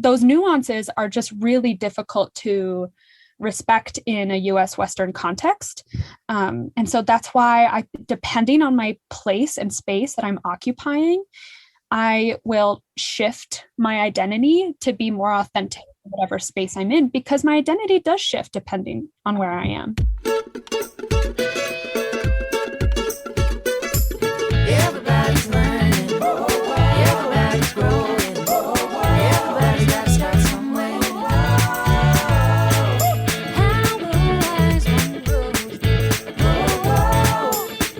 those nuances are just really difficult to respect in a US Western context. And so that's why depending on my place and space that I'm occupying, I will shift my identity to be more authentic in whatever space I'm in, because my identity does shift depending on where I am. Everybody's learning, everybody's growing, everybody's got to start somewhere. How the wise one grows,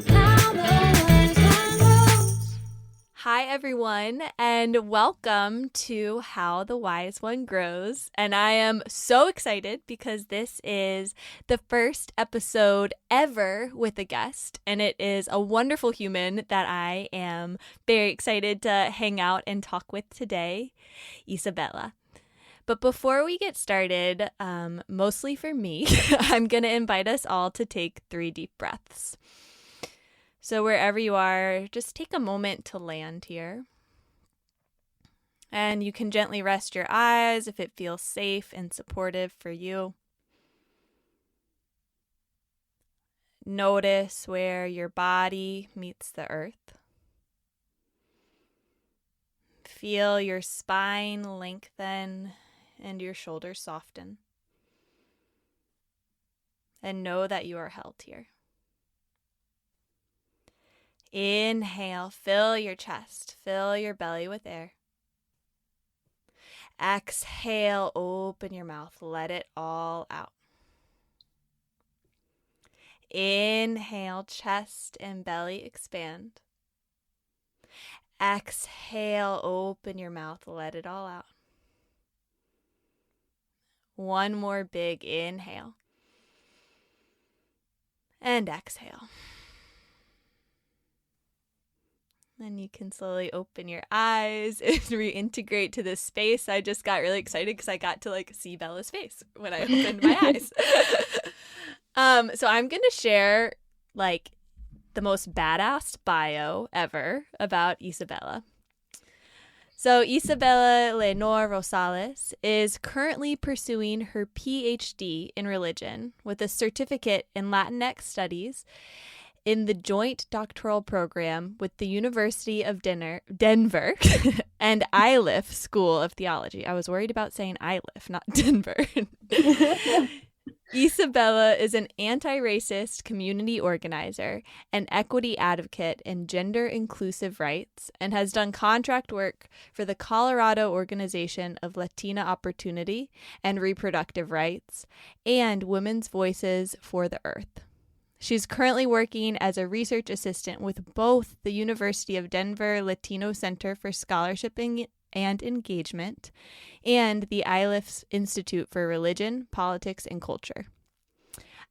how the wise one grows. Hi, everyone, and welcome to How the Wise One Grows. And I am so excited because this is the first episode ever with a guest, and it is a wonderful human that I am very excited to hang out and talk with today, Isabela. But before we get started, mostly for me, I'm going to invite us all to take 3 deep breaths. So wherever you are, just take a moment to land here. And you can gently rest your eyes if it feels safe and supportive for you. Notice where your body meets the earth. Feel your spine lengthen and your shoulders soften. And know that you are held here. Inhale, fill your chest, fill your belly with air. Exhale, open your mouth, let it all out. Inhale, chest and belly expand. Exhale, open your mouth, let it all out. One more big inhale. And exhale. Then you can slowly open your eyes and reintegrate to this space. I just got really excited because I got to see Bella's face when I opened my eyes. So I'm going to share the most badass bio ever about Isabela. So Isabela Leonor Rosales is currently pursuing her Ph.D. in religion with a certificate in Latinx Studies in the Joint Doctoral Program with the University of Denver and Iliff School of Theology. I was worried about saying Iliff, not Denver. Isabela is an anti-racist community organizer, an equity advocate in gender-inclusive rights, and has done contract work for the Colorado Organization of Latina Opportunity and Reproductive Rights and Women's Voices for the Earth. She's currently working as a research assistant with both the University of Denver Latino Center for Scholarship and Engagement and the Iliff Institute for Religion, Politics, and Culture.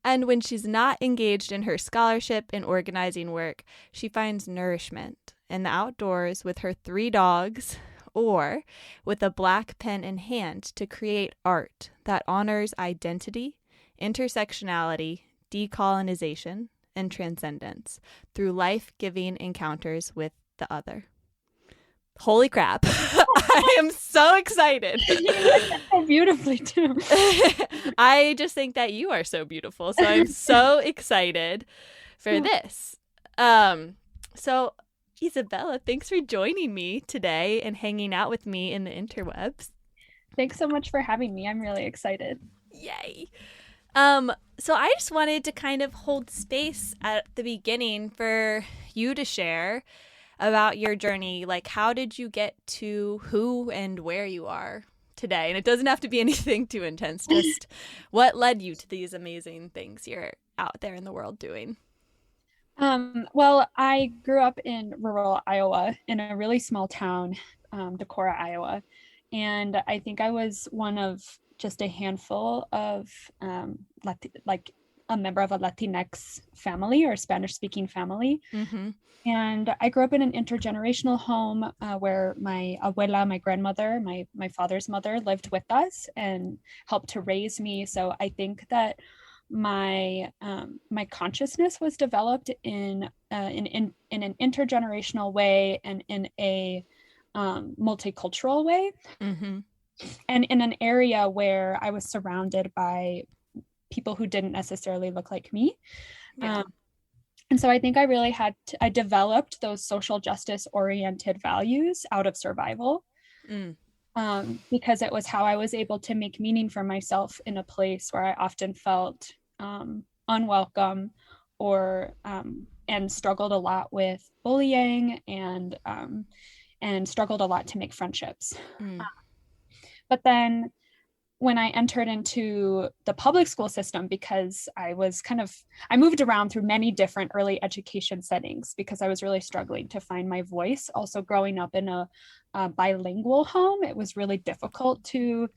And when she's not engaged in her scholarship and organizing work, she finds nourishment in the outdoors with her 3 dogs or with a black pen in hand to create art that honors identity, intersectionality, decolonization, and transcendence through life-giving encounters with the other. Holy crap. I am so excited. You look so beautifully too. I just think that you are so beautiful. So I'm so excited for this. So Isabela, thanks for joining me today and hanging out with me in the interwebs. Thanks so much for having me. I'm really excited. Yay. So I just wanted to kind of hold space at the beginning for you to share about your journey. How did you get to who and where you are today? And it doesn't have to be anything too intense. Just what led you to these amazing things you're out there in the world doing? Well, I grew up in rural Iowa in a really small town, Decorah, Iowa. And I think I was one of just a handful of a member of a Latinx family or Spanish-speaking family. Mm-hmm. And I grew up in an intergenerational home where my abuela, my grandmother, my father's mother, lived with us and helped to raise me. So I think that my consciousness was developed in an intergenerational way and in a multicultural way. Mm-hmm. and in an area where I was surrounded by people who didn't necessarily look like me. Yeah. And so I think I really I developed those social justice oriented values out of survival, Mm. because it was how I was able to make meaning for myself in a place where I often felt unwelcome, or and struggled a lot with bullying, and struggled a lot to make friendships. Mm. But then when I entered into the public school system, because I moved around through many different early education settings because I was really struggling to find my voice. Also, growing up in a bilingual home, it was really difficult to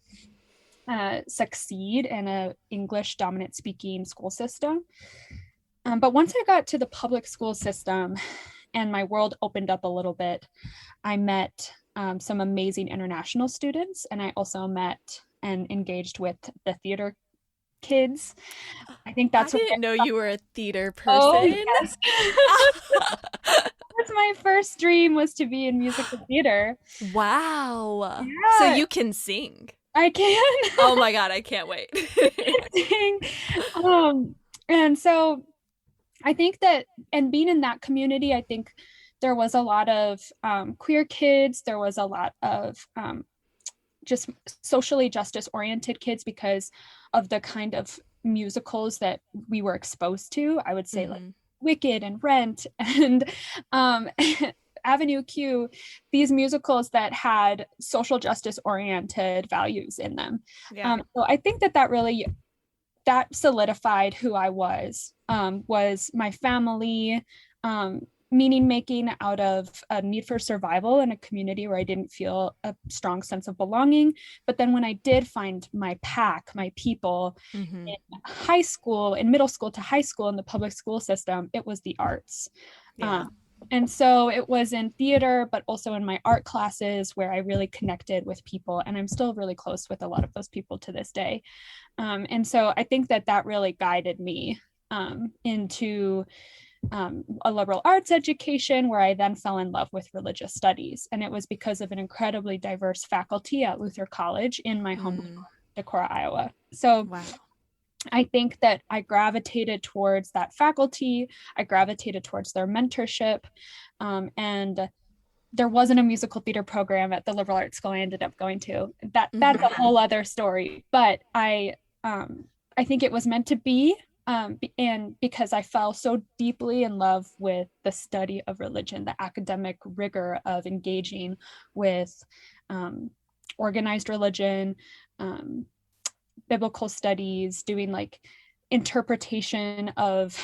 succeed in an English dominant speaking school system. But once I got to the public school system and my world opened up a little bit, I met some amazing international students, and I also met and engaged with the theater kids. I think that's I didn't know you were a theater Oh, person. yes. That's my first dream, was to be in musical theater. Wow. Yeah. So you can sing. I can. Oh my God, I can't wait. Sing. And so I think that, and being in that community, I think there was a lot of queer kids. There was a lot of just socially justice oriented kids because of the kind of musicals that we were exposed to. I would say like Wicked and Rent and Avenue Q, these musicals that had social justice oriented values in them. Yeah. So I think that solidified who I was my family, meaning making out of a need for survival in a community where I didn't feel a strong sense of belonging. But then when I did find my pack, my people in high school, in middle school to high school in the public school system, it was the arts. Yeah. And so it was in theater, but also in my art classes where I really connected with people. And I'm still really close with a lot of those people to this day. And so I think that really guided me into a liberal arts education, where I then fell in love with religious studies. And it was because of an incredibly diverse faculty at Luther College in my hometown, Decorah, Iowa. So Wow. I think that I gravitated towards that faculty. I gravitated towards their mentorship. And there wasn't a musical theater program at the liberal arts school I ended up going to. That's a whole other story. But I think it was meant to be. And because I fell so deeply in love with the study of religion, the academic rigor of engaging with organized religion, biblical studies, doing like interpretation of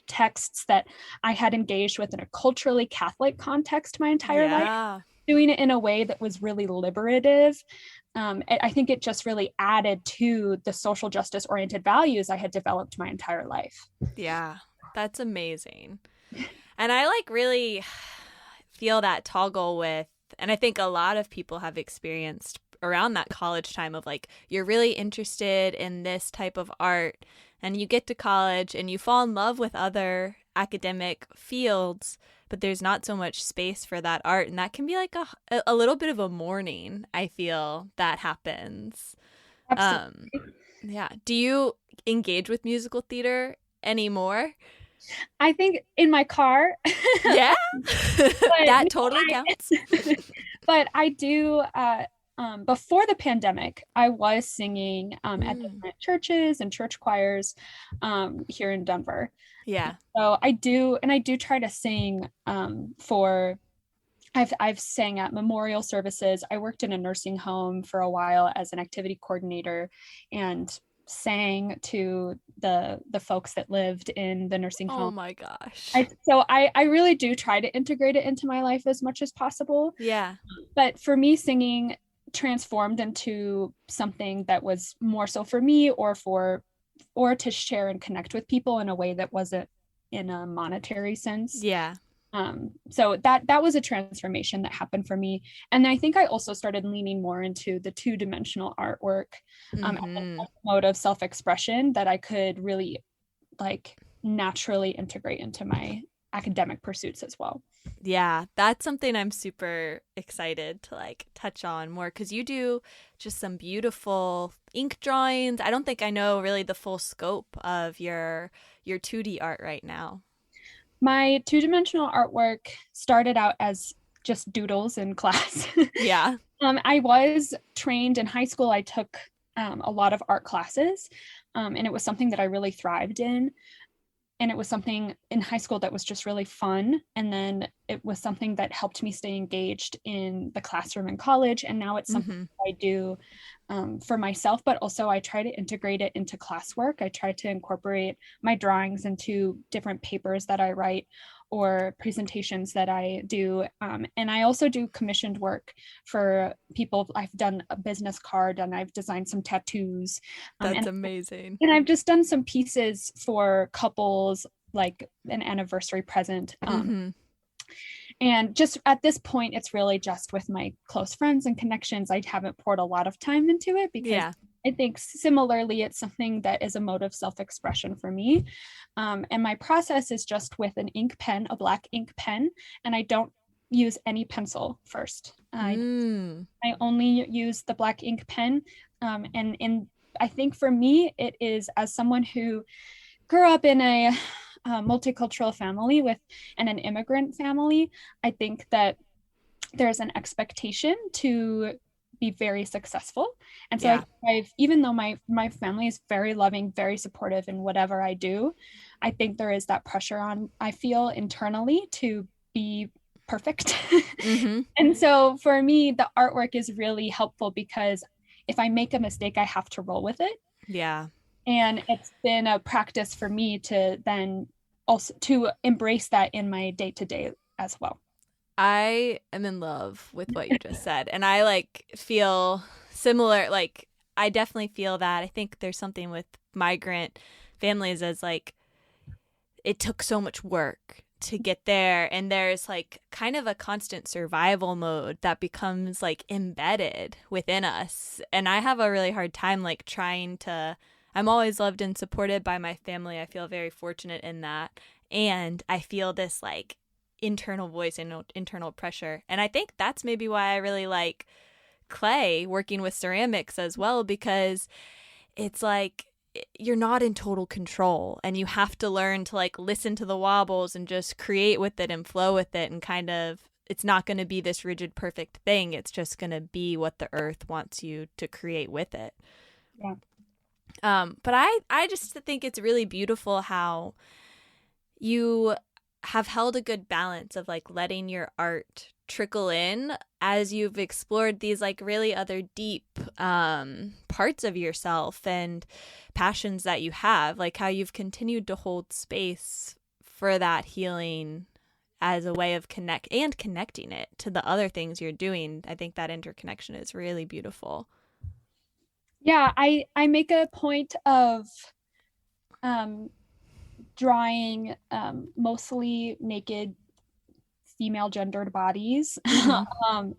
texts that I had engaged with in a culturally Catholic context my entire life, doing it in a way that was really liberative. I think it just really added to the social justice oriented values I had developed my entire life. Yeah, that's amazing. And I like really feel that toggle with, and I think a lot of people have experienced around that college time of like, you're really interested in this type of art and you get to college and you fall in love with other academic fields, but there's not so much space for that art. And that can be like a little bit of a mourning, I feel, that happens. Absolutely. Yeah. Do you engage with musical theater anymore? I think in my car. Yeah. That totally counts. But I do, before the pandemic, I was singing at different churches and church choirs here in Denver. Yeah. So I do try to sing I've sang at memorial services. I worked in a nursing home for a while as an activity coordinator and sang to the folks that lived in the nursing home. Oh my gosh. So I really do try to integrate it into my life as much as possible. Yeah. But for me, singing transformed into something that was more so for me or to share and connect with people in a way that wasn't in a monetary sense. Yeah. So that was a transformation that happened for me. And I think I also started leaning more into the two-dimensional artwork as a mode of self-expression that I could really like naturally integrate into my academic pursuits as well. Yeah, that's something I'm super excited to like touch on more because you do just some beautiful ink drawings. I don't think I know really the full scope of your 2D art right now. My two-dimensional artwork started out as just doodles in class. Yeah. I was trained in high school. I took a lot of art classes, and it was something that I really thrived in. And it was something in high school that was just really fun. And then it was something that helped me stay engaged in the classroom in college. And now it's something I do for myself, but also I try to integrate it into classwork. I try to incorporate my drawings into different papers that I write or presentations that I do. And I also do commissioned work for people. I've done a business card and I've designed some tattoos. That's amazing. And I've just done some pieces for couples, like an anniversary present. And just at this point, it's really just with my close friends and connections. I haven't poured a lot of time into it because I think similarly, it's something that is a mode of self-expression for me. And my process is just with an ink pen, a black ink pen, and I don't use any pencil first. I only use the black ink pen. And I think for me, it is, as someone who grew up in a multicultural family and an immigrant family, I think that there's an expectation to be very successful. And so even though my family is very loving, very supportive in whatever I do, I think there is that pressure on, I feel internally, to be perfect. And so for me, the artwork is really helpful because if I make a mistake, I have to roll with it. Yeah. And it's been a practice for me to then also to embrace that in my day-to-day as well. I am in love with what you just said. And I like feel similar. Like, I definitely feel that. I think there's something with migrant families as like, it took so much work to get there. And there's like kind of a constant survival mode that becomes like embedded within us. And I have a really hard time like trying to, I'm always loved and supported by my family. I feel very fortunate in that. And I feel this like internal voice and internal pressure. And I think that's maybe why I really like clay, working with ceramics as well, because it's like you're not in total control and you have to learn to like listen to the wobbles and just create with it and flow with it, and kind of, it's not going to be this rigid perfect thing. It's just going to be what the earth wants you to create with it. Yeah. But I just think it's really beautiful how you have held a good balance of like letting your art trickle in as you've explored these like really other deep parts of yourself and passions that you have, like how you've continued to hold space for that healing as a way of connecting it to the other things you're doing. I think that interconnection is really beautiful. Yeah, I make a point of drawing mostly naked female gendered bodies. But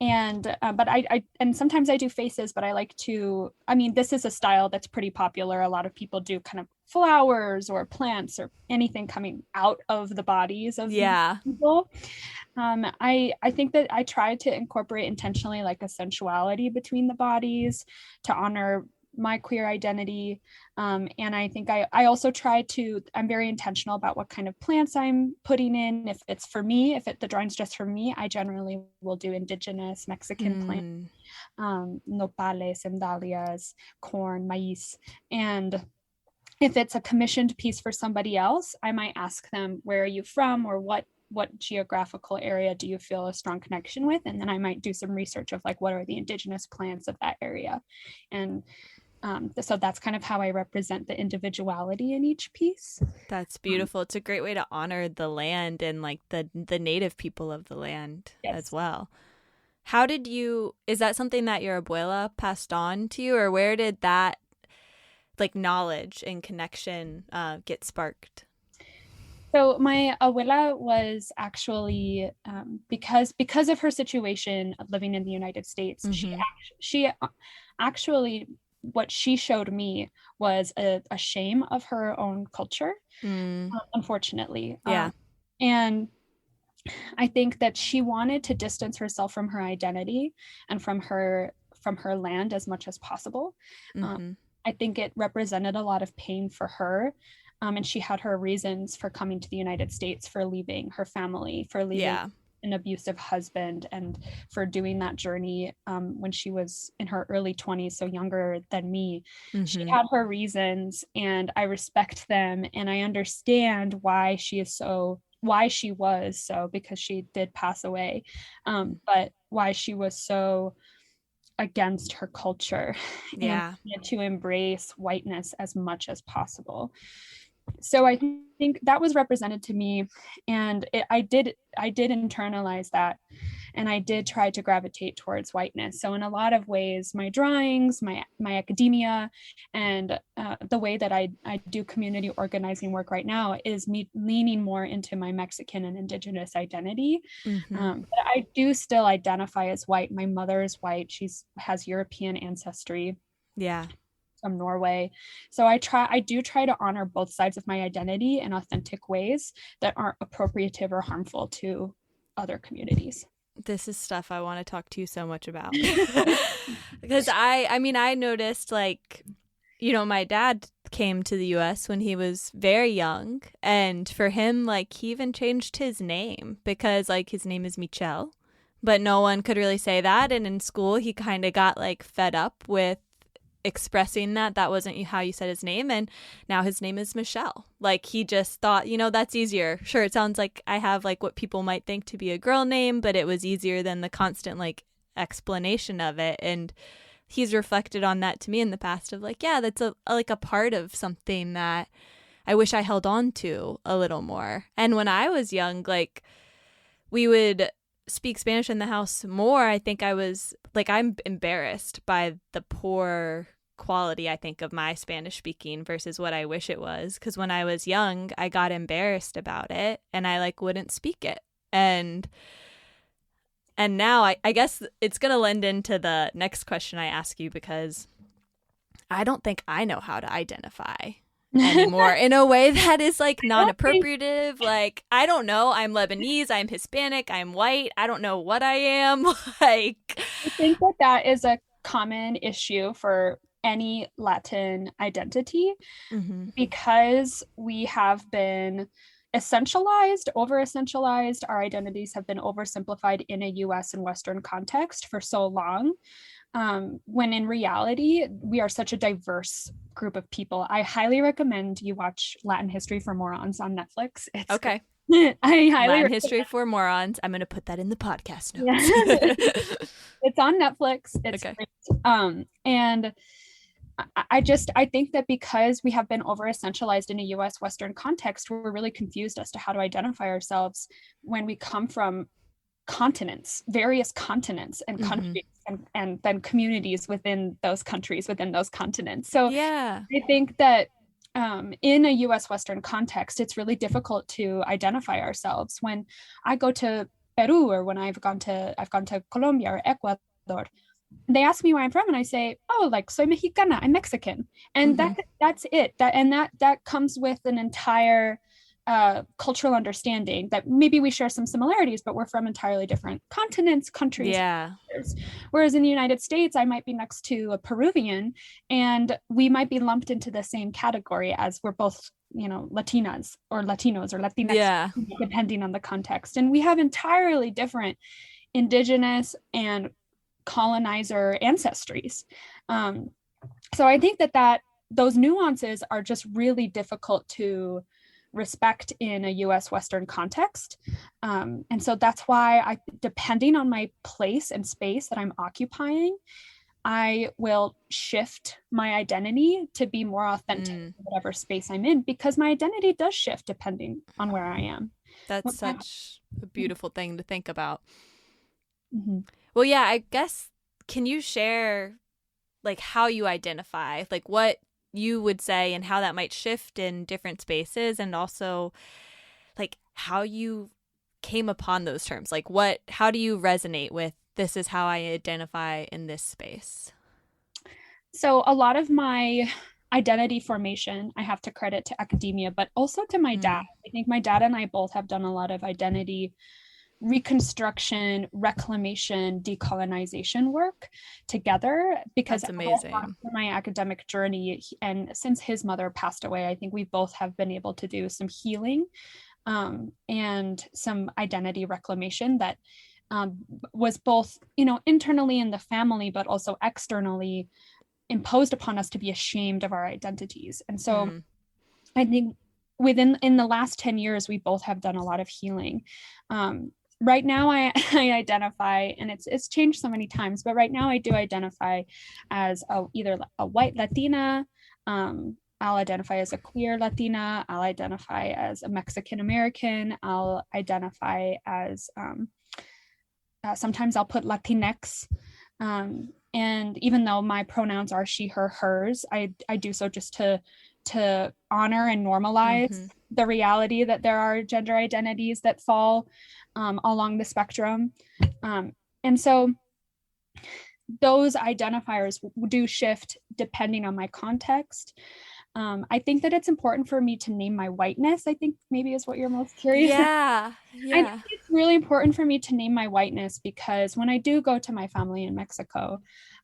I and sometimes I do faces, but I like to, I mean, this is a style that's pretty popular. A lot of people do kind of flowers or plants or anything coming out of the bodies of people. I think that I try to incorporate intentionally like a sensuality between the bodies to honor my queer identity. And I think I also try to, I'm very intentional about what kind of plants I'm putting in. If it's for me, the drawing's just for me, I generally will do indigenous Mexican plants, nopales and dahlias, corn, maíz. And if it's a commissioned piece for somebody else, I might ask them, where are you from, or what geographical area do you feel a strong connection with? And then I might do some research of like, what are the indigenous plants of that area? And so that's kind of how I represent the individuality in each piece. That's beautiful. It's a great way to honor the land and like the native people of the land as well. How did you, is that something that your abuela passed on to you, or where did that like knowledge and connection get sparked? So my abuela was actually, because of her situation of living in the United States, she actually what she showed me was a shame of her own culture, unfortunately. Yeah. And I think that she wanted to distance herself from her identity and from her land as much as possible. I think it represented a lot of pain for her. And she had her reasons for coming to the United States, for leaving her family, for leaving Yeah. an abusive husband, and for doing that journey when she was in her early 20s, so younger than me. She had her reasons, and I respect them, and I understand why she was so, because she did pass away, but why she was so against her culture Yeah. and to embrace whiteness as much as possible. So I think that was represented to me, and I did internalize that, and I did try to gravitate towards whiteness. So in a lot of ways, my drawings, my academia, and the way that I do community organizing work right now is me leaning more into my Mexican and indigenous identity. But I do still identify as white. My mother is white. She has European ancestry. Yeah. From Norway. So I do try to honor both sides of my identity in authentic ways that aren't appropriative or harmful to other communities. This is stuff I want to talk to you so much about. Because I mean, I noticed, like, you know, my dad came to the US when he was very young, and for him, like, he even changed his name because, like, his name is Michel, but no one could really say that. And in school, he kind of got, like, fed up with expressing that wasn't how you said his name, and now his name is Michelle. Like, he just thought, you know, that's easier. Sure, it sounds like I have, like, what people might think to be a girl name, but it was easier than the constant, like, explanation of it. And he's reflected on that to me in the past of, like, yeah, that's a part of something that I wish I held on to a little more. And when I was young, like, we would speak Spanish in the house more. I think I was, like, I'm embarrassed by the poor quality, I think, of my Spanish speaking versus what I wish it was. Because when I was young, I got embarrassed about it, and I, like, wouldn't speak it. And now I guess it's going to lend into the next question I ask you, because I don't think I know how to identify anymore in a way that is, like, non-appropriative. Like, I don't know. I'm Lebanese, I'm Hispanic, I'm white. I don't know what I am. Like, I think that is a common issue for any Latin identity, because we have been over essentialized. Our identities have been oversimplified in a US and Western context for so long, when in reality, we are such a diverse group of people. I highly recommend you watch Latin History for Morons on Netflix. It's okay. I highly Latin History for Morons. I'm going to put that in the podcast notes. Yeah. It's on Netflix. It's Okay. great. And I think that because we have been over essentialized in a US Western context, we're really confused as to how to identify ourselves when we come from various continents and countries, and then communities within those countries, within those continents. So Yeah. I think that in a US Western context, it's really difficult to identify ourselves. When I go to Peru, or when I've gone to Colombia or Ecuador, they ask me where I'm from, and I say, oh, like, soy mexicana, I'm Mexican. And that's it. That comes with an entire cultural understanding that maybe we share some similarities, but we're from entirely different continents, countries. Yeah. Whereas in the United States, I might be next to a Peruvian, and we might be lumped into the same category as we're both, you know, Latinas or Latinos or Latinx, Yeah. depending on the context. And we have entirely different indigenous and colonizer ancestries. So I think that those nuances are just really difficult to respect in a US Western context. And so that's why depending on my place and space that I'm occupying, I will shift my identity to be more authentic in whatever space I'm in, because my identity does shift depending on where I am. That's such a beautiful thing to think about. Mm-hmm. Well, yeah, I guess, can you share, like, how you identify, like, what you would say and how that might shift in different spaces, and also, like, how you came upon those terms? Like, how do you resonate with, this is how I identify in this space? So a lot of my identity formation I have to credit to academia, but also to my dad. I think my dad and I both have done a lot of identity reconstruction, reclamation, decolonization work together because That's amazing. through my academic journey, and since his mother passed away, I think we both have been able to do some healing and some identity reclamation that was both, internally in the family, but also externally imposed upon us to be ashamed of our identities. And so I think in the last 10 years, we both have done a lot of healing. Right now I identify, and it's changed so many times, but right now I do identify as either a white Latina. I'll identify as a queer Latina. I'll identify as a Mexican American. I'll identify as sometimes I'll put Latinx. And even though my pronouns are she, her, hers, I do so just to honor and normalize the reality that there are gender identities that fall along the spectrum. And so those identifiers do shift depending on my context. I think that it's important for me to name my whiteness, I think maybe is what you're most curious about. I think it's really important for me to name my whiteness because when I do go to my family in Mexico,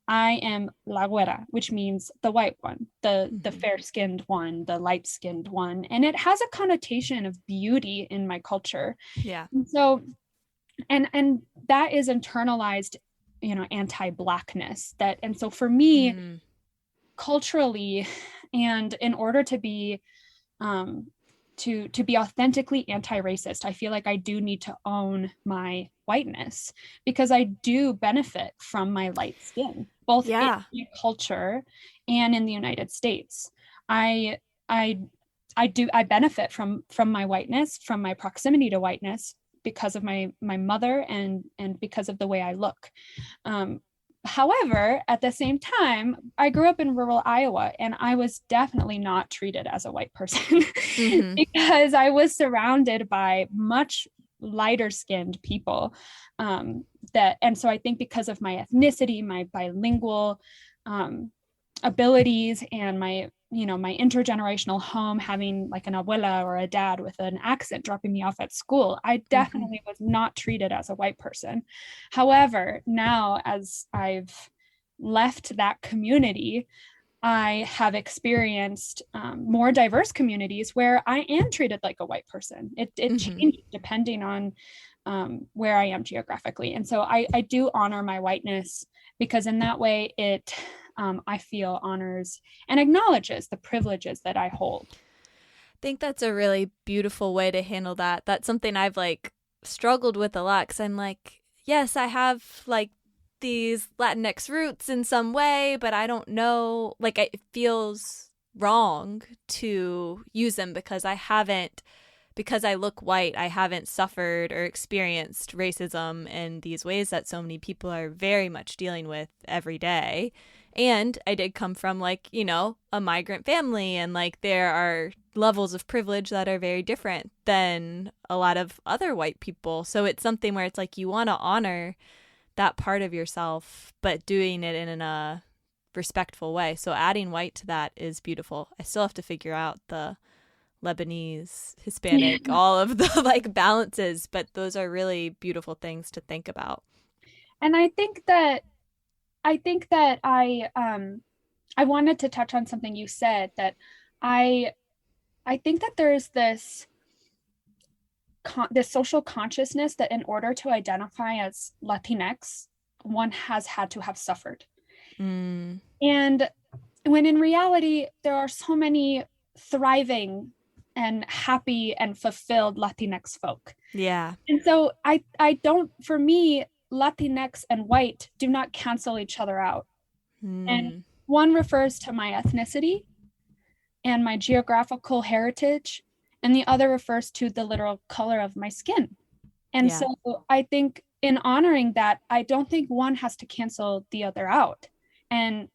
I am la güera, which means the white one, the fair-skinned one, the light-skinned one, and it has a connotation of beauty in my culture. Yeah. And so, and that is internalized, anti-blackness. And so for me, culturally, and in order to be to be authentically anti-racist, I feel like I do need to own my whiteness because I do benefit from my light skin, both in my culture and in the United States. I benefit from my whiteness, from my proximity to whiteness because of my mother and because of the way I look. However, at the same time, I grew up in rural Iowa and I was definitely not treated as a white person because I was surrounded by much lighter skinned people. And so I think because of my ethnicity, my bilingual abilities, and my intergenerational home, having like an abuela or a dad with an accent dropping me off at school, I definitely was not treated as a white person. However, now as I've left that community, I have experienced more diverse communities where I am treated like a white person. It changes depending on where I am geographically. And so I do honor my whiteness because in that way it I feel honors and acknowledges the privileges that I hold. I think that's a really beautiful way to handle that. That's something I've struggled with a lot because I'm like, yes, I have these Latinx roots in some way, but I don't know, it feels wrong to use them because I look white, I haven't suffered or experienced racism in these ways that so many people are very much dealing with every day. And I did come from a migrant family, and there are levels of privilege that are very different than a lot of other white people. So it's something where it's you want to honor that part of yourself, but doing it in a respectful way. So adding white to that is beautiful. I still have to figure out the Lebanese, Hispanic, all of the balances, but those are really beautiful things to think about. And I think that I wanted to touch on something you said, that I think that there's this social consciousness that in order to identify as Latinx, one has had to have suffered. And when in reality, there are so many thriving and happy and fulfilled Latinx folk. Yeah. And so I don't, for me, Latinx and white do not cancel each other out. And one refers to my ethnicity and my geographical heritage, and the other refers to the literal color of my skin. And so I think in honoring that, I don't think one has to cancel the other out. And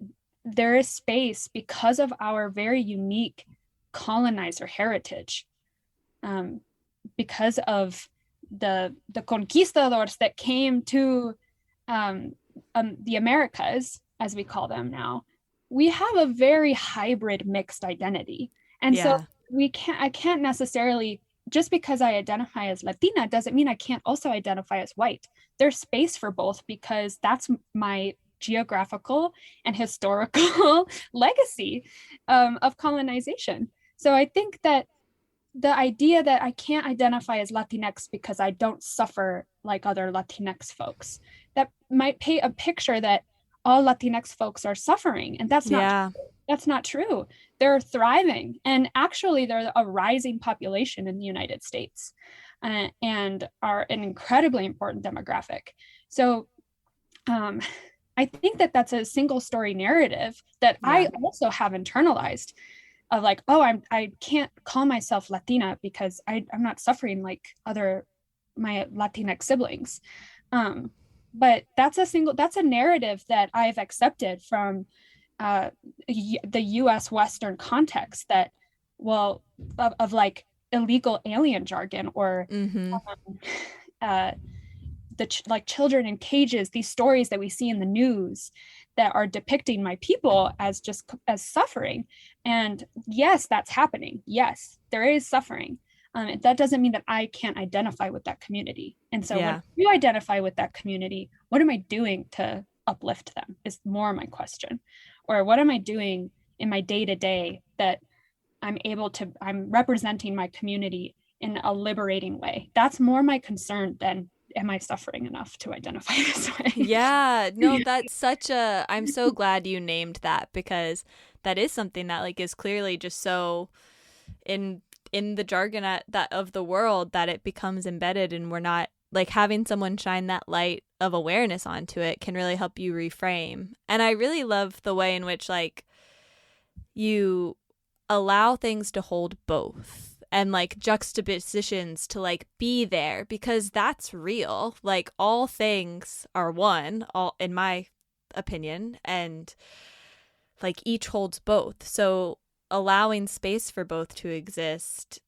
there is space because of our very unique colonizer heritage, because of the conquistadors that came to the Americas, as we call them now, we have a very hybrid mixed identity. And so I can't necessarily, just because I identify as Latina doesn't mean I can't also identify as white. There's space for both because that's my geographical and historical legacy of colonization. So I think that the idea that I can't identify as Latinx because I don't suffer like other Latinx folks, that might paint a picture that all Latinx folks are suffering. And that's not true. That's not true. They're thriving. And actually, they're a rising population in the United States and are an incredibly important demographic. So I think that that's a single story narrative that I also have internalized of like, oh, I can't call myself Latina because I'm not suffering like my Latinx siblings. But that's a narrative that I've accepted from the US Western context that, well, of like illegal alien jargon or like children in cages, these stories that we see in the news that are depicting my people as just as suffering. And yes, that's happening. Yes, there is suffering. That doesn't mean that I can't identify with that community. And so when you identify with that community, what am I doing to uplift them is more my question. Or what am I doing in my day-to-day that I'm representing my community in a liberating way? That's more my concern than am I suffering enough to identify this way? Yeah, no, that's I'm so glad you named that, because that is something that like is clearly just so in the jargon of the world that it becomes embedded, and we're not like having someone shine that light of awareness onto it can really help you reframe. And I really love the way in which like you allow things to hold both and like juxtapositions to like be there, because that's real. Like all things are one, all in my opinion, and like each holds both. So allowing space for both to exist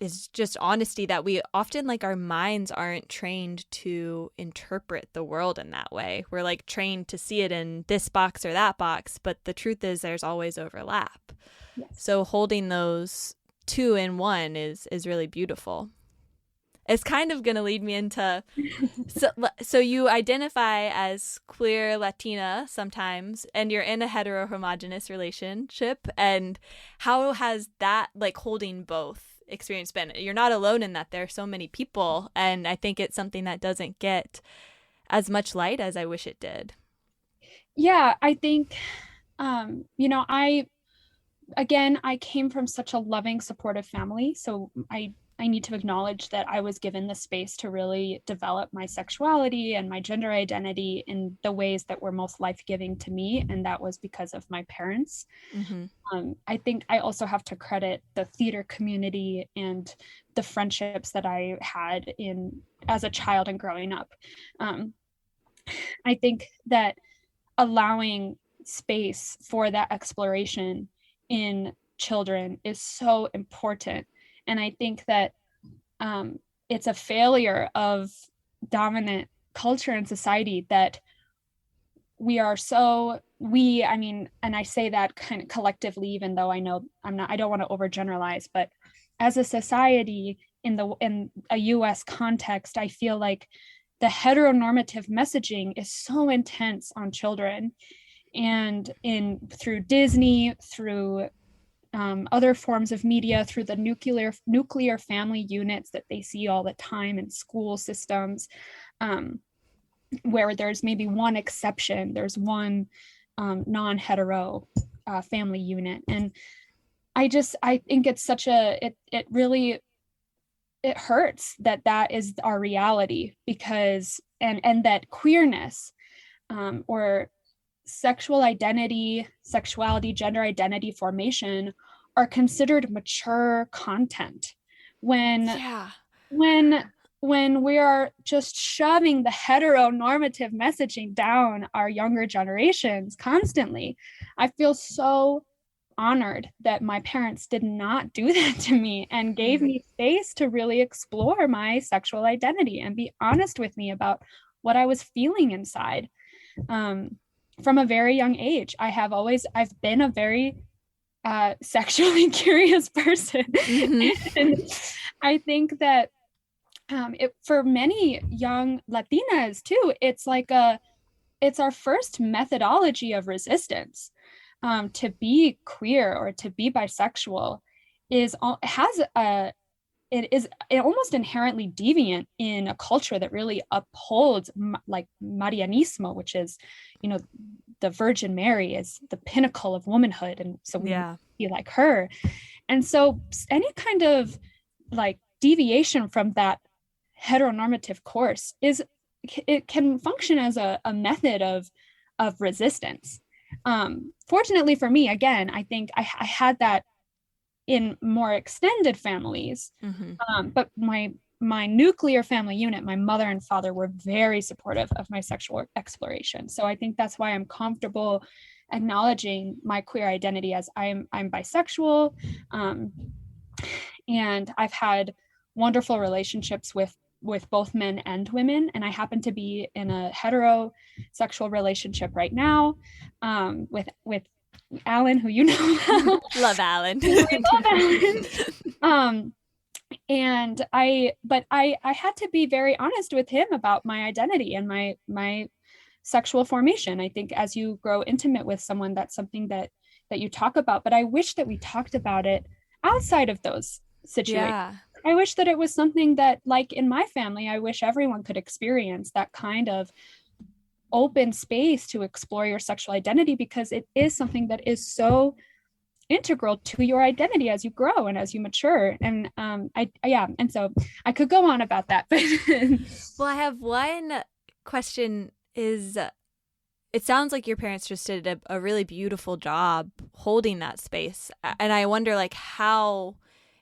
is just honesty that we often like our minds aren't trained to interpret the world in that way. We're like trained to see it in this box or that box, but the truth is there's always overlap. Yes. So holding those two in one is really beautiful. It's kind of going to lead me into so you identify as queer Latina sometimes, and you're in a heterohomogenous relationship, and how has that like holding both experience been? You're not alone in that. There are so many people, and I think it's something that doesn't get as much light as I wish it did. Yeah, I think I came from such a loving, supportive family. So I need to acknowledge that I was given the space to really develop my sexuality and my gender identity in the ways that were most life-giving to me. And that was because of my parents. Mm-hmm. I think I also have to credit the theater community and the friendships that I had as a child and growing up. I think that allowing space for that exploration in children is so important. And I think that it's a failure of dominant culture and society that and I say that kind of collectively, even though I know I don't want to overgeneralize, but as a society in a US context, I feel like the heteronormative messaging is so intense on children, and through Disney, through other forms of media, through the nuclear family units that they see all the time in school systems, where there's maybe one exception, there's one non-hetero family unit. And I think it's it really hurts that is our reality, because and that queerness or sexual identity, sexuality, gender identity formation are considered mature content when we are just shoving the heteronormative messaging down our younger generations constantly. I feel so honored that my parents did not do that to me and gave me space to really explore my sexual identity and be honest with me about what I was feeling inside. from a very young age. I've been a very sexually curious person. And I think that for many young Latinas too, it's our first methodology of resistance. To be queer or to be bisexual is almost inherently deviant in a culture that really upholds like Marianismo, which is, the Virgin Mary is the pinnacle of womanhood, and so we be like her. And so any kind of like deviation from that heteronormative course it can function as a method of resistance. Fortunately for me, again, I think I had that in more extended families, but my nuclear family unit, my mother and father, were very supportive of my sexual exploration. So I think that's why I'm comfortable acknowledging my queer identity as I'm bisexual, and I've had wonderful relationships with both men and women, and I happen to be in a heterosexual relationship right now, with Alan, who you know. Love Alan. And I had to be very honest with him about my identity and my sexual formation. I think as you grow intimate with someone, that's something that you talk about, but I wish that we talked about it outside of those situations. Yeah. I wish that it was something that, like in my family, I wish everyone could experience that kind of open space to explore your sexual identity, because it is something that is so integral to your identity as you grow and as you mature. And and so I could go on about that, but Well, I have one question. It sounds like your parents just did a really beautiful job holding that space, and I wonder like how.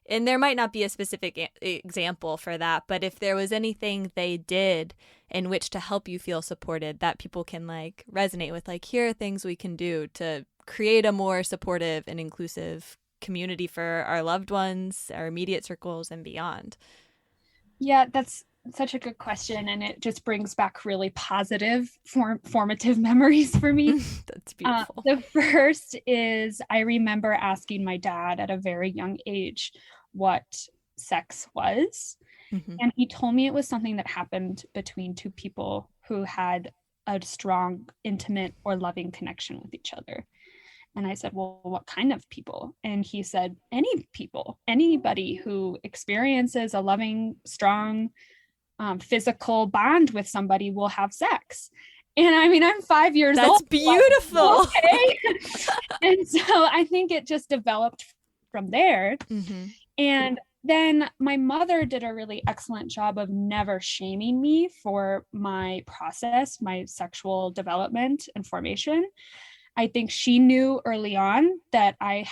And there might not be a specific example for that, but if there was anything they did in which to help you feel supported that people can like resonate with, like, here are things we can do to create a more supportive and inclusive community for our loved ones, our immediate circles, and beyond. Yeah, that's such a good question, and it just brings back really positive formative memories for me. That's beautiful. The first is I remember asking my dad at a very young age what sex was. And he told me it was something that happened between two people who had a strong, intimate, or loving connection with each other. And I said, well, what kind of people? And he said, any people, anybody who experiences a loving, strong, physical bond with somebody will have sex. And I mean, I'm 5 years old. That's beautiful. Okay. And so I think it just developed from there. And then my mother did a really excellent job of never shaming me for my process, my sexual development and formation. I think she knew early on that I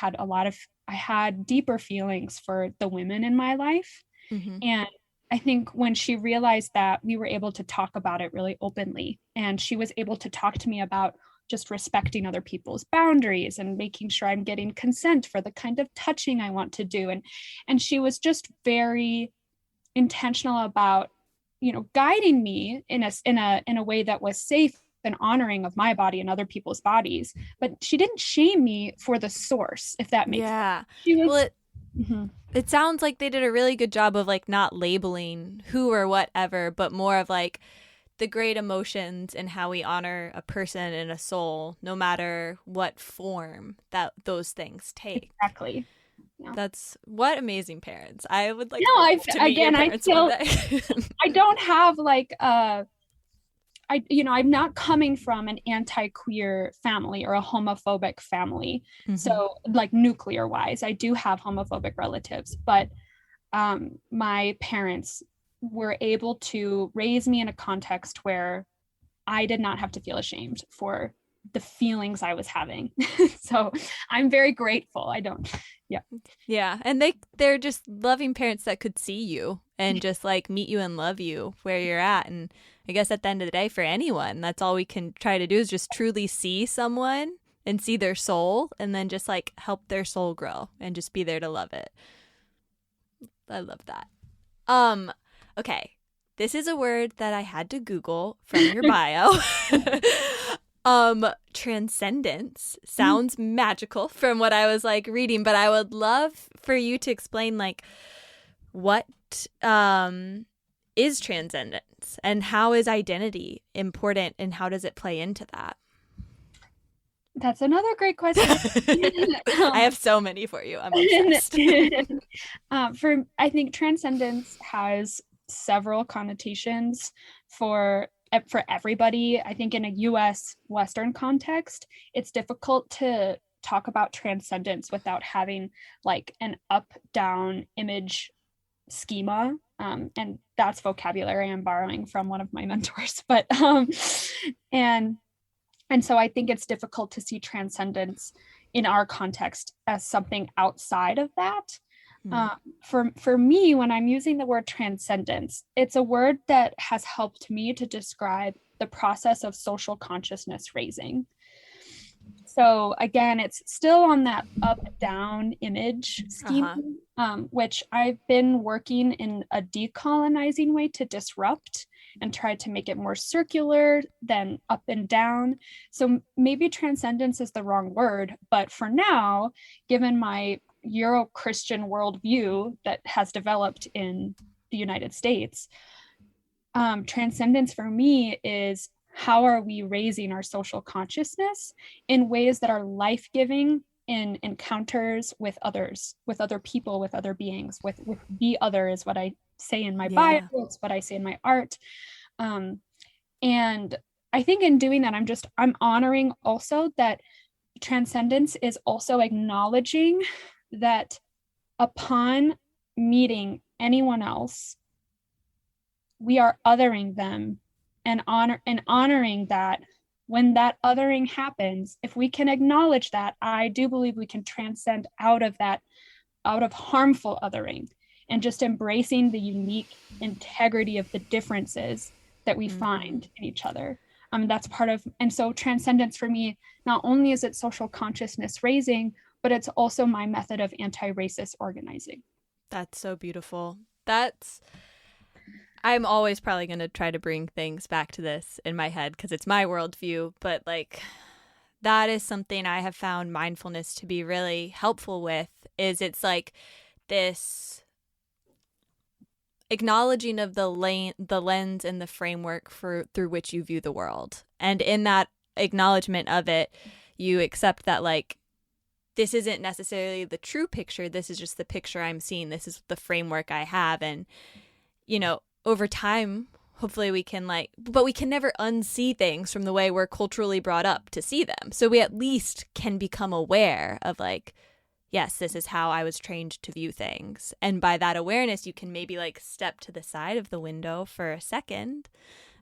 had deeper feelings for the women in my life. And I think when she realized that, we were able to talk about it really openly. And she was able to talk to me about just respecting other people's boundaries and making sure I'm getting consent for the kind of touching I want to do. And she was just very intentional about, guiding me in a way that was safe and honoring of my body and other people's bodies. But she didn't shame me for the source, if that makes sense. She was, It sounds like they did a really good job of like not labeling who or whatever, but more of like the great emotions and how we honor a person and a soul, no matter what form that those things take. Exactly. Yeah. That's what amazing parents. I would like to meet your parents one day. I don't have like I'm not coming from an anti-queer family or a homophobic family. So like nuclear wise, I do have homophobic relatives, but my parents were able to raise me in a context where I did not have to feel ashamed for the feelings I was having. So I'm very grateful. Yeah. And they're just loving parents that could see you and just like meet you and love you where you're at. And I guess at the end of the day, for anyone, that's all we can try to do is just truly see someone and see their soul, and then just like help their soul grow and just be there to love it. I love that. Okay, this is a word that I had to Google from your bio. Transcendence sounds magical from what I was like reading, but I would love for you to explain like what is transcendence and how is identity important and how does it play into that? That's another great question. I have so many for you. I'm obsessed. I think transcendence has several connotations for everybody. I think in a US Western context, it's difficult to talk about transcendence without having like an up-down image schema. And that's vocabulary I'm borrowing from one of my mentors. But and so I think it's difficult to see transcendence in our context as something outside of that. For me, when I'm using the word transcendence, it's a word that has helped me to describe the process of social consciousness raising. So again, it's still on that up-down image scheme, which I've been working in a decolonizing way to disrupt and try to make it more circular than up and down. So maybe transcendence is the wrong word, but for now, given my Euro-Christian worldview that has developed in the United States, transcendence for me is how are we raising our social consciousness in ways that are life-giving in encounters with others, with other people, with other beings, with the other is what I say in my bio, it's what I say in my art. And I think in doing that, I'm honoring also that transcendence is also acknowledging that upon meeting anyone else, we are othering them and honoring that when that othering happens, if we can acknowledge that, I do believe we can transcend out of that, out of harmful othering and just embracing the unique integrity of the differences that we find in each other. That's part of, and so transcendence for me, not only is it social consciousness raising, but it's also my method of anti-racist organizing. That's so beautiful. I'm always probably going to try to bring things back to this in my head because it's my worldview, but like that is something I have found mindfulness to be really helpful with is it's like this acknowledging of the lens and the framework through which you view the world. And in that acknowledgement of it, you accept that like this isn't necessarily the true picture. This is just the picture I'm seeing. This is the framework I have. And, you know, over time, hopefully we can but we can never unsee things from the way we're culturally brought up to see them. So we at least can become aware of like, yes, this is how I was trained to view things. And by that awareness, you can maybe like step to the side of the window for a second.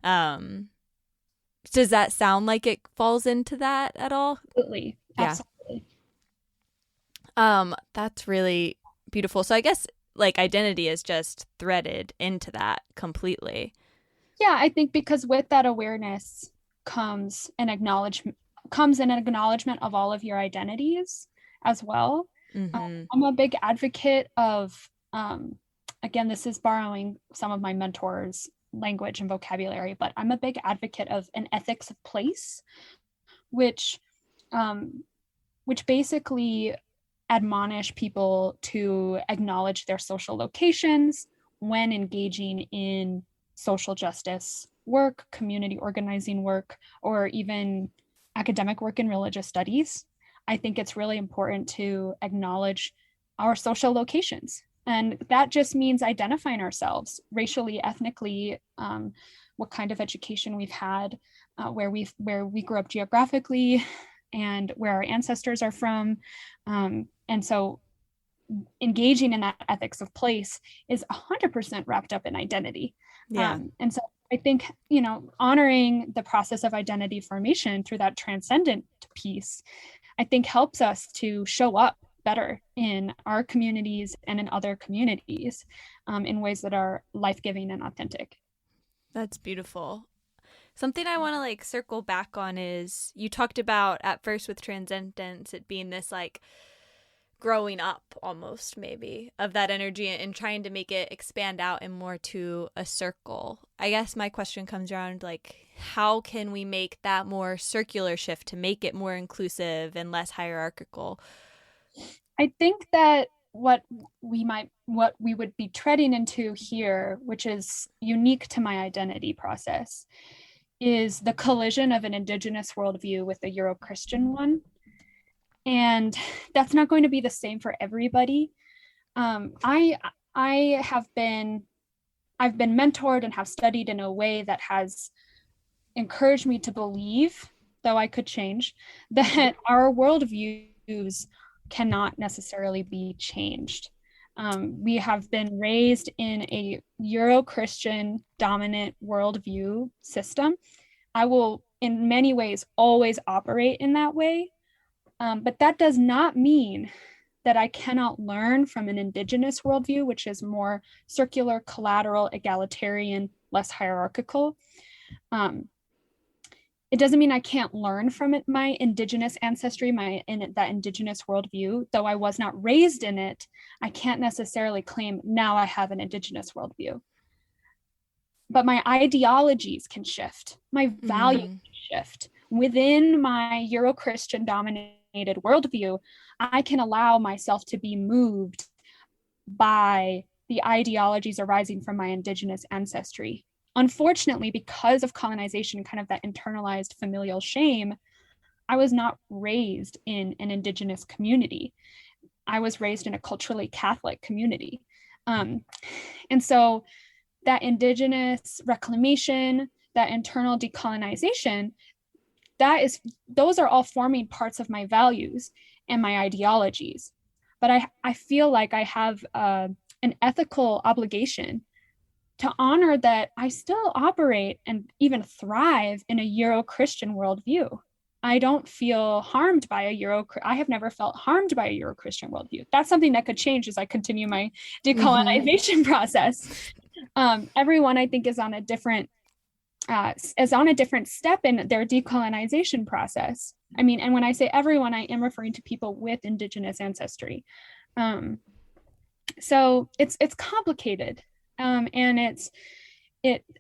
Does that sound like it falls into that at all? Absolutely. Yeah. Absolutely. That's really beautiful. So I guess like identity is just threaded into that completely. Yeah, I think because with that awareness comes an acknowledgement of all of your identities as well. I'm a big advocate of, again, this is borrowing some of my mentors' language and vocabulary, but I'm a big advocate of an ethics of place, which basically admonish people to acknowledge their social locations when engaging in social justice work, community organizing work, or even academic work in religious studies. I think it's really important to acknowledge our social locations. And that just means identifying ourselves racially, ethnically, what kind of education we've had, where we grew up geographically, and where our ancestors are from. And so engaging in that ethics of place is 100% wrapped up in identity. Yeah. And so I think, honoring the process of identity formation through that transcendent piece, I think helps us to show up better in our communities and in other communities in ways that are life-giving and authentic. That's beautiful. Something I want to like circle back on is you talked about at first with transcendence, it being this like growing up almost maybe of that energy and trying to make it expand out and more to a circle. I guess my question comes around like, how can we make that more circular shift to make it more inclusive and less hierarchical? I think that what we would be treading into here, which is unique to my identity process, is the collision of an Indigenous worldview with a Euro-Christian one. And that's not going to be the same for everybody. I have been I've been mentored and have studied in a way that has encouraged me to believe, though I could change, that our worldviews cannot necessarily be changed. We have been raised in a Euro-Christian dominant worldview system. I will, in many ways, always operate in that way. But that does not mean that I cannot learn from an Indigenous worldview, which is more circular, collateral, egalitarian, less hierarchical. It doesn't mean I can't learn from it, my Indigenous ancestry, that Indigenous worldview. Though I was not raised in it, I can't necessarily claim now I have an Indigenous worldview. But my ideologies can shift, my values can shift. Within my Euro-Christian dominated worldview, I can allow myself to be moved by the ideologies arising from my Indigenous ancestry. Unfortunately, because of colonization, kind of that internalized familial shame, I was not raised in an Indigenous community. I was raised in a culturally Catholic community. And so that Indigenous reclamation, that internal decolonization, those are all forming parts of my values and my ideologies. But I feel like I have an ethical obligation to honor that I still operate and even thrive in a Euro-Christian worldview. I don't feel harmed by I have never felt harmed by a Euro-Christian worldview. That's something that could change as I continue my decolonization process. Everyone, I think, is on a different step in their decolonization process. I mean, and when I say everyone, I am referring to people with Indigenous ancestry. So it's complicated. And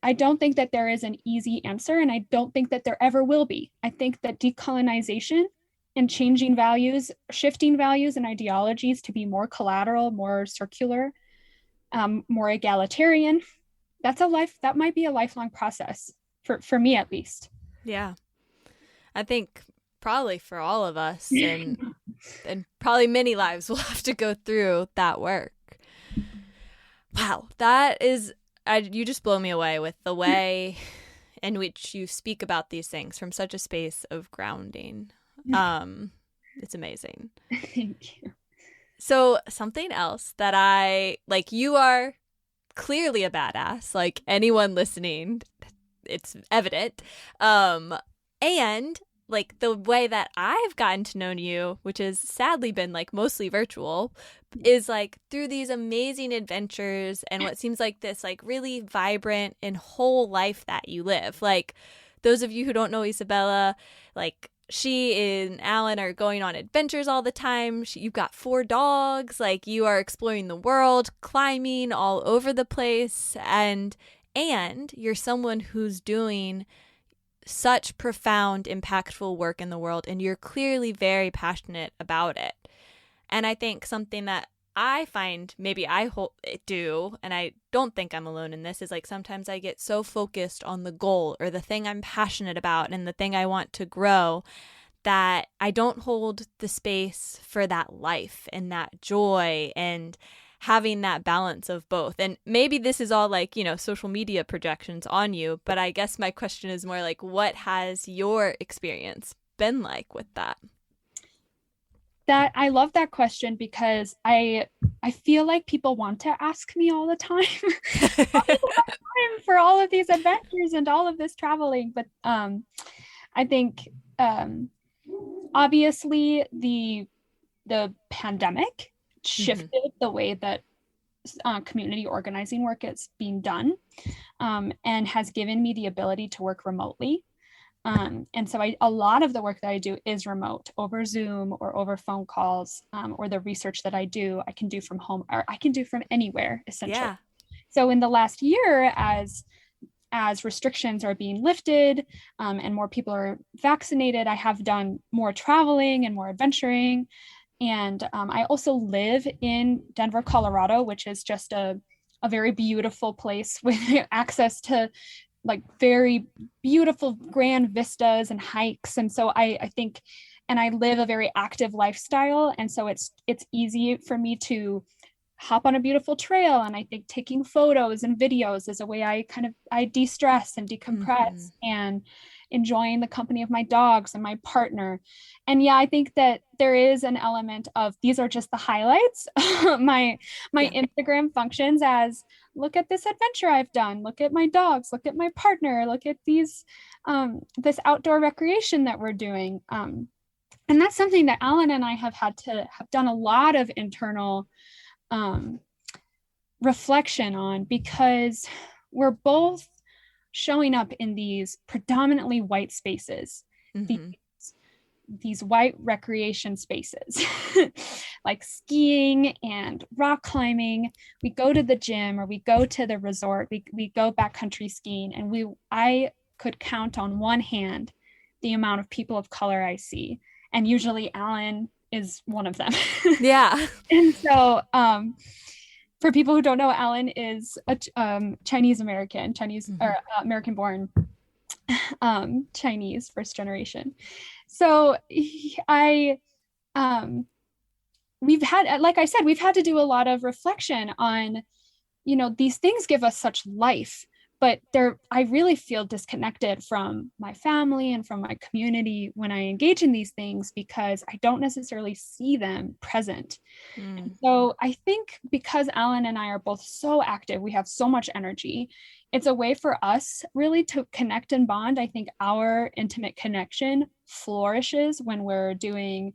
I don't think that there is an easy answer, and I don't think that there ever will be. I think that decolonization and changing values, shifting values and ideologies to be more collateral, more circular, more egalitarian, that might be a lifelong process for me, at least. Yeah. I think probably for all of us and probably many lives will have to go through that work. Wow, you just blow me away with the way in which you speak about these things from such a space of grounding. It's amazing. Thank you. So something else that you are clearly a badass, like anyone listening, it's evident. And like the way that I've gotten to know you, which has sadly been like mostly virtual, is like through these amazing adventures and what seems like this like really vibrant and whole life that you live. Like those of you who don't know Isabela, like she and Alan are going on adventures all the time. You've got 4 dogs, like you are exploring the world, climbing all over the place, and you're someone who's doing such profound, impactful work in the world, and you're clearly very passionate about it. And I think something that I find maybe I do, and I don't think I'm alone in this, is like sometimes I get so focused on the goal or the thing I'm passionate about and the thing I want to grow that I don't hold the space for that life and that joy and having that balance of both. And maybe this is all like, social media projections on you, but I guess my question is more like, what has your experience been like with that? That I love that question because I feel like people want to ask me all the time for all of these adventures and all of this traveling. But I think obviously the pandemic shifted the way that community organizing work is being done, and has given me the ability to work remotely. And so a lot of the work that I do is remote, over Zoom or over phone calls, or the research that I do, I can do from home, or I can do from anywhere, essentially. Yeah. So in the last year, as restrictions are being lifted, and more people are vaccinated, I have done more traveling and more adventuring. And I also live in Denver, Colorado, which is just a very beautiful place with access to like very beautiful grand vistas and hikes. And so I think, and I live a very active lifestyle. And so it's easy for me to hop on a beautiful trail. And I think taking photos and videos is a way I de-stress and decompress, and enjoying the company of my dogs and my partner. And yeah, I think that there is an element of these are just the highlights. my Instagram functions as, look at this adventure I've done, look at my dogs, look at my partner, look at these this outdoor recreation that we're doing. And that's something that Alan and I have done a lot of internal reflection on, because we're both showing up in these predominantly white spaces, these white recreation spaces, like skiing and rock climbing. We go to the gym or we go to the resort, we go backcountry skiing, and I could count on one hand the amount of people of color I see. And usually Alan is one of them. Yeah. And so for people who don't know, Alan is a Chinese American, or American born Chinese, first generation. So we've had, like I said, we've had to do a lot of reflection on, these things give us such life, but I really feel disconnected from my family and from my community when I engage in these things, because I don't necessarily see them present. And so I think because Alan and I are both so active, we have so much energy, it's a way for us really to connect and bond. I think our intimate connection flourishes when we're doing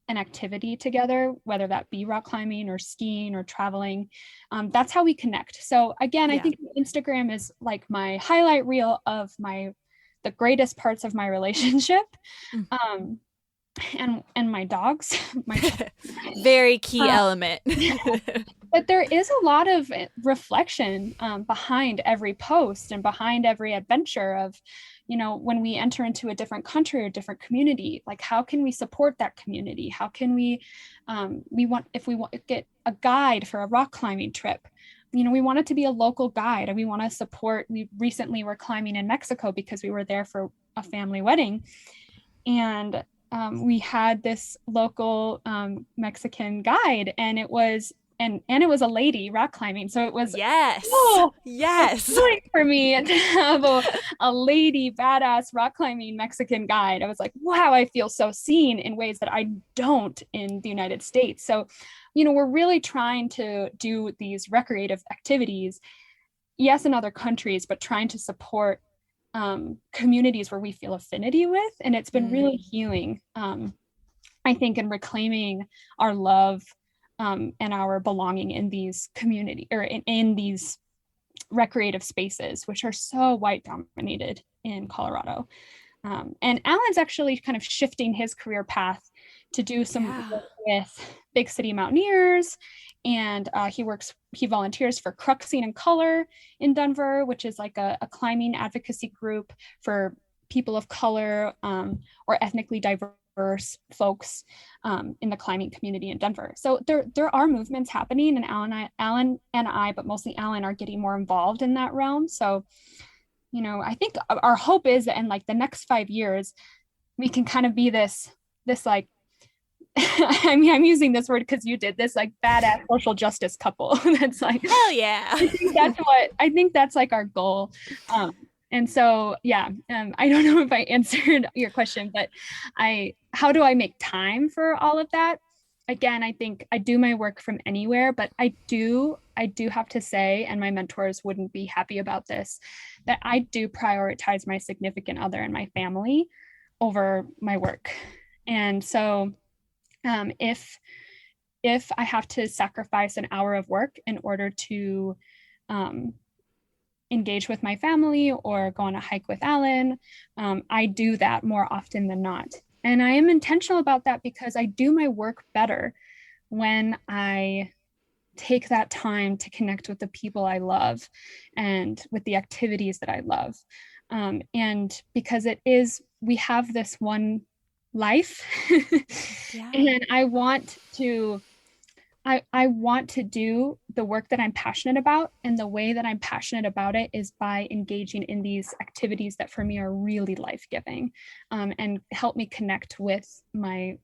an activity together, whether that be rock climbing or skiing or traveling. That's how we connect. So again, I think Instagram is like my highlight reel of the greatest parts of my relationship. And my dogs, very key element. But there is a lot of reflection behind every post and behind every adventure of, when we enter into a different country or different community, like how can we support that community? How can we if we want to get a guide for a rock climbing trip, we want it to be a local guide, and we want to support. We recently were climbing in Mexico because we were there for a family wedding, and we had this local Mexican guide, and it was a lady rock climbing. So it was yes for me to have a lady badass rock climbing Mexican guide. I was like, wow, I feel so seen in ways that I don't in the United States. So, we're really trying to do these recreative activities, yes, in other countries, but trying to support communities where we feel affinity with. And it's been really healing, I think, in reclaiming our love and our belonging in these community or in these recreative spaces, which are so white dominated in Colorado. And Alan's actually kind of shifting his career path to do some work with Big City Mountaineers. And he volunteers for Cruxing in Color in Denver, which is like a climbing advocacy group for people of color or ethnically diverse folks in the climbing community in Denver. So there are movements happening, and Alan and I, but mostly Alan, are getting more involved in that realm. So, I think our hope is that in like the next 5 years, we can kind of be this like, I mean, I'm using this word because you did this, like badass social justice couple. That's like, hell yeah. I think that's like our goal. And so, I don't know if I answered your question, but how do I make time for all of that? Again, I think I do my work from anywhere, but I do have to say, and my mentors wouldn't be happy about this, that I do prioritize my significant other and my family over my work. And so if I have to sacrifice an hour of work in order to engage with my family or go on a hike with Alan, I do that more often than not. And I am intentional about that because I do my work better when I take that time to connect with the people I love and with the activities that I love. And because we have this one life Yeah. and I want to do the work that I'm passionate about. And the way that I'm passionate about it is by engaging in these activities that for me are really life-giving, and help me connect with my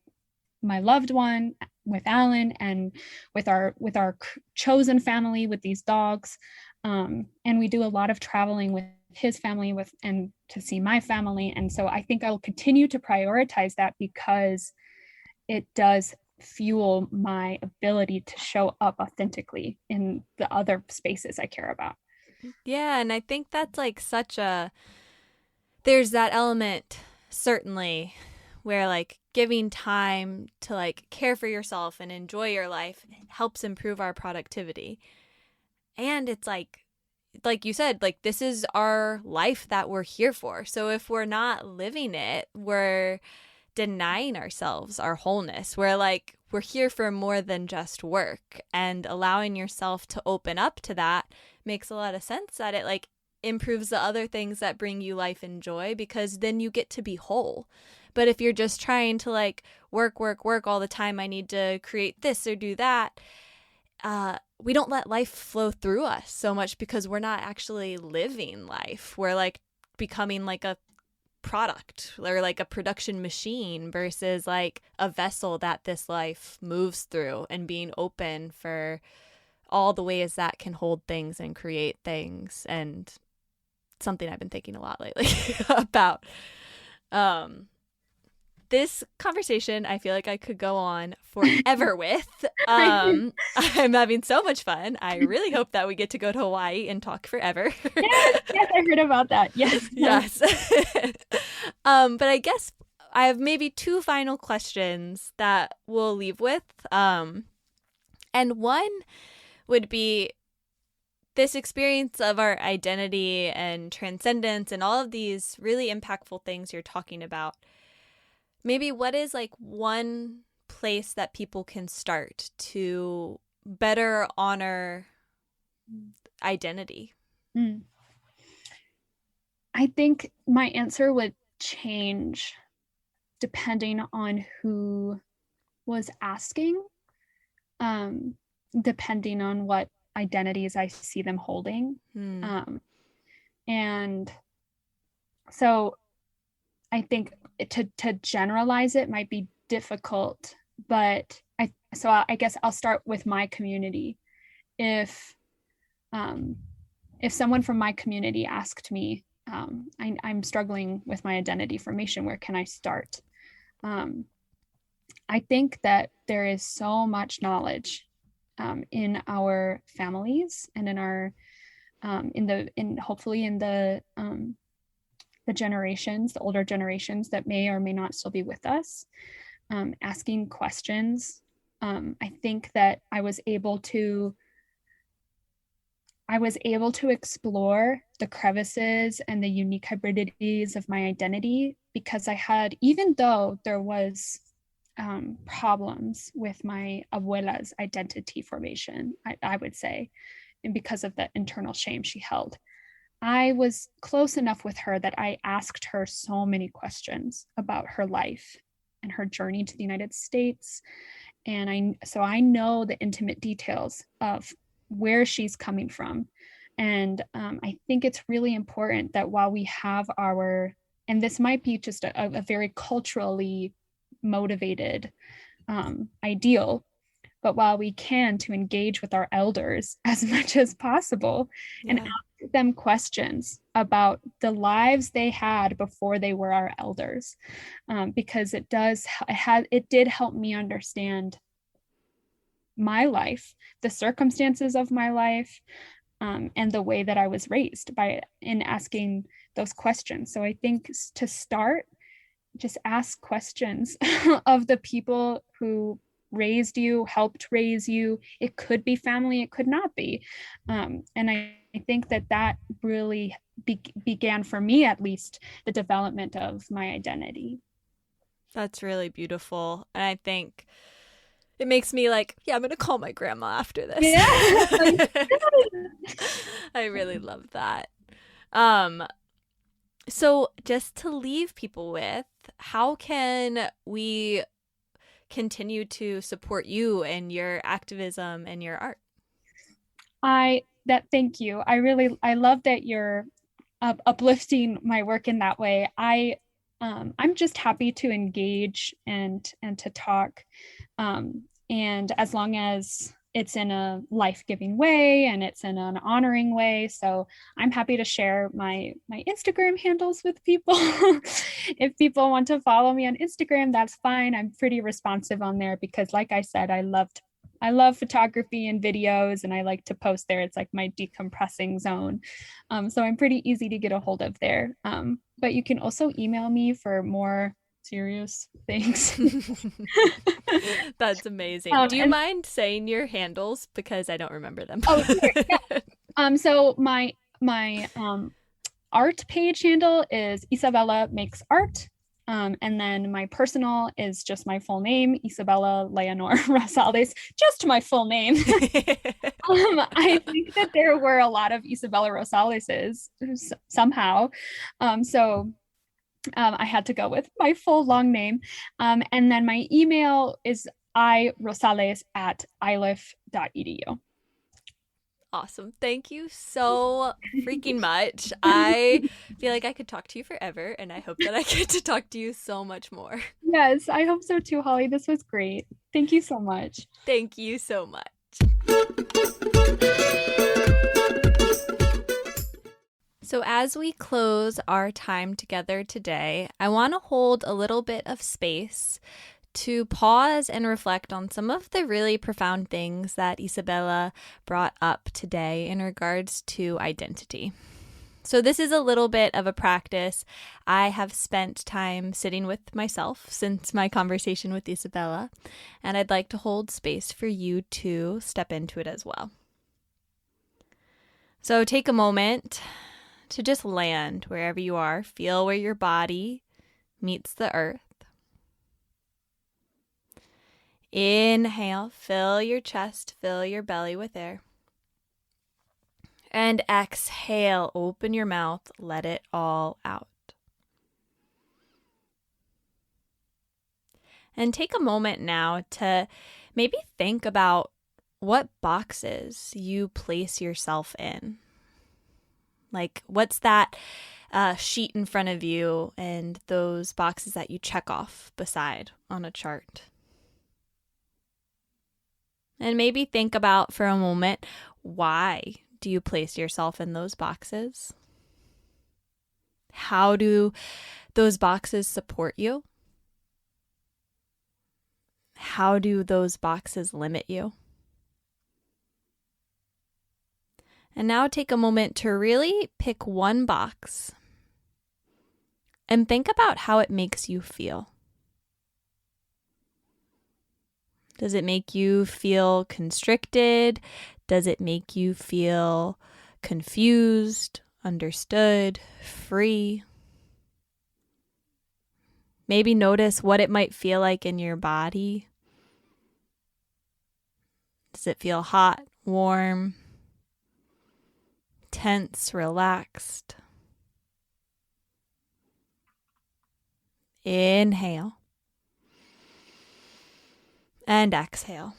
loved one, with Alan, and with our chosen family, with these dogs. And we do a lot of traveling with his family and to see my family. And so I think I'll continue to prioritize that because it does fuel my ability to show up authentically in the other spaces I care about. Yeah, and I think that's like there's that element certainly where like giving time to like care for yourself and enjoy your life helps improve our productivity. And it's like you said, like this is our life that we're here for. So if we're not living it, we're denying ourselves our wholeness. We're here for more than just work, and allowing yourself to open up to that makes a lot of sense, that it like improves the other things that bring you life and joy, because then you get to be whole. But if you're just trying to like work all the time, I need to create this or do that, we don't let life flow through us so much because we're not actually living life. We're like becoming like a product or like a production machine versus like a vessel that this life moves through, and being open for all the ways that can hold things and create things. And something I've been thinking a lot lately about. This conversation, I feel like I could go on forever with. I'm having so much fun. I really hope that we get to go to Hawaii and talk forever. Yes, I heard about that. Yes. Yes. But I guess I have maybe two final questions that we'll leave with. And one would be this experience of our identity and transcendence and all of these really impactful things you're talking about. Maybe what is like one place that people can start to better honor identity? I think my answer would change depending on who was asking, depending on what identities I see them holding. And so I think to generalize it might be difficult, but I guess I'll start with my community. If someone from my community asked me, I'm struggling with my identity formation, where can I start? I think that there is so much knowledge in our families and in our hopefully in the generations, the older generations that may or may not still be with us, asking questions. I think that I was able to explore the crevices and the unique hybridities of my identity, because I had, even though there was problems with my abuela's identity formation, I would say, and because of the internal shame she held, I was close enough with her that I asked her so many questions about her life and her journey to the United States. And I know the intimate details of where she's coming from. And I think it's really important that while we have and this might be just a very culturally motivated ideal, but while we can, to engage with our elders as much as possible and ask them questions about the lives they had before they were our elders, because it did help me understand my life, the circumstances of my life, and the way that I was raised in asking those questions. So I think to start, just ask questions of the people who raised you, helped raise you. It could be family, it could not be. And I think that really began, for me at least, the development of my identity. That's really beautiful. And I think it makes me like, yeah, I'm going to call my grandma after this. Yeah. I really love that. So just to leave people with, how can we continue to support you and your activism and your art? Thank you. I love that you're uplifting my work in that way. I'm just happy to engage and to talk. And as long as it's in a life-giving way and it's in an honoring way. So I'm happy to share my Instagram handles with people. If people want to follow me on Instagram, that's fine. I'm pretty responsive on there because, like I said, I love photography and videos, and I like to post there. It's like my decompressing zone. So I'm pretty easy to get a hold of there. But you can also email me for more serious things. That's amazing. Do you mind saying your handles, because I don't remember them? Oh, sure. Yeah. So my art page handle is Isabela Makes Art. And then my personal is just my full name, Isabela Leonor Rosales, just my full name. I think that there were a lot of Isabela Rosaleses somehow. So I had to go with my full long name. And then my email is irosales@iliff.edu. Awesome. Thank you so freaking much. I feel like I could talk to you forever, and I hope that I get to talk to you so much more. Yes, I hope so too, Holly. This was great. Thank you so much. Thank you so much. So as we close our time together today, I want to hold a little bit of space to pause and reflect on some of the really profound things that Isabela brought up today in regards to identity. So this is a little bit of a practice I have spent time sitting with myself since my conversation with Isabela, and I'd like to hold space for you to step into it as well. So take a moment to just land wherever you are. Feel where your body meets the earth. Inhale, fill your chest, fill your belly with air. And exhale, open your mouth, let it all out. And take a moment now to maybe think about what boxes you place yourself in. Like, what's that sheet in front of you and those boxes that you check off beside on a chart? And maybe think about for a moment, why do you place yourself in those boxes? How do those boxes support you? How do those boxes limit you? And now take a moment to really pick one box and think about how it makes you feel. Does it make you feel constricted? Does it make you feel confused, understood, free? Maybe notice what it might feel like in your body. Does it feel hot, warm, tense, relaxed? Inhale. And exhale.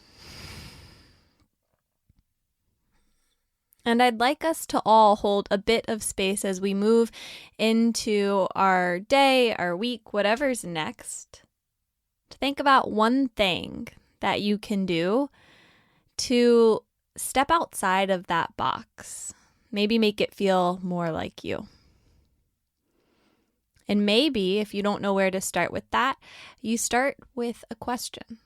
And I'd like us to all hold a bit of space as we move into our day, our week, whatever's next, to think about one thing that you can do to step outside of that box. Maybe make it feel more like you. And maybe if you don't know where to start with that, you start with a question.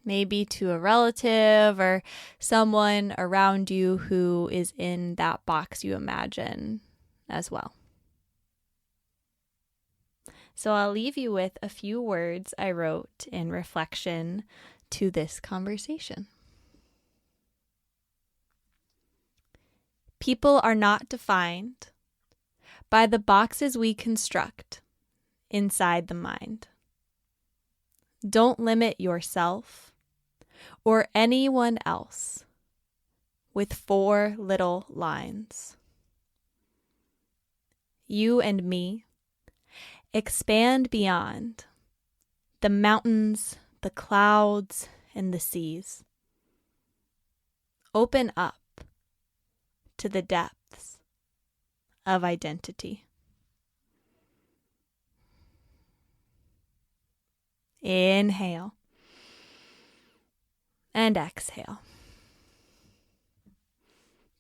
Maybe to a relative or someone around you who is in that box you imagine as well. So I'll leave you with a few words I wrote in reflection to this conversation. People are not defined by the boxes we construct inside the mind. Don't limit yourself or anyone else with 4 little lines. You and me expand beyond the mountains, the clouds, and the seas. Open up to the depths of identity. Inhale and exhale.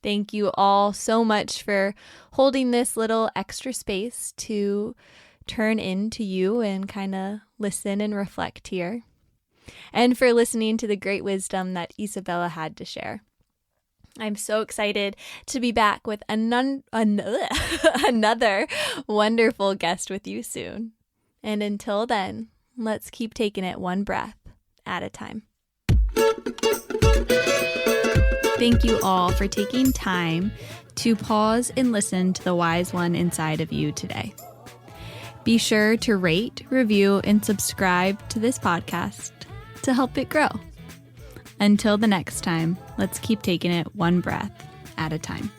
Thank you all so much for holding this little extra space to turn into you and kind of listen and reflect here, and for listening to the great wisdom that Isabela had to share. I'm so excited to be back with another wonderful guest with you soon. And until then, let's keep taking it one breath at a time. Thank you all for taking time to pause and listen to the wise one inside of you today. Be sure to rate, review, and subscribe to this podcast to help it grow. Until the next time, let's keep taking it one breath at a time.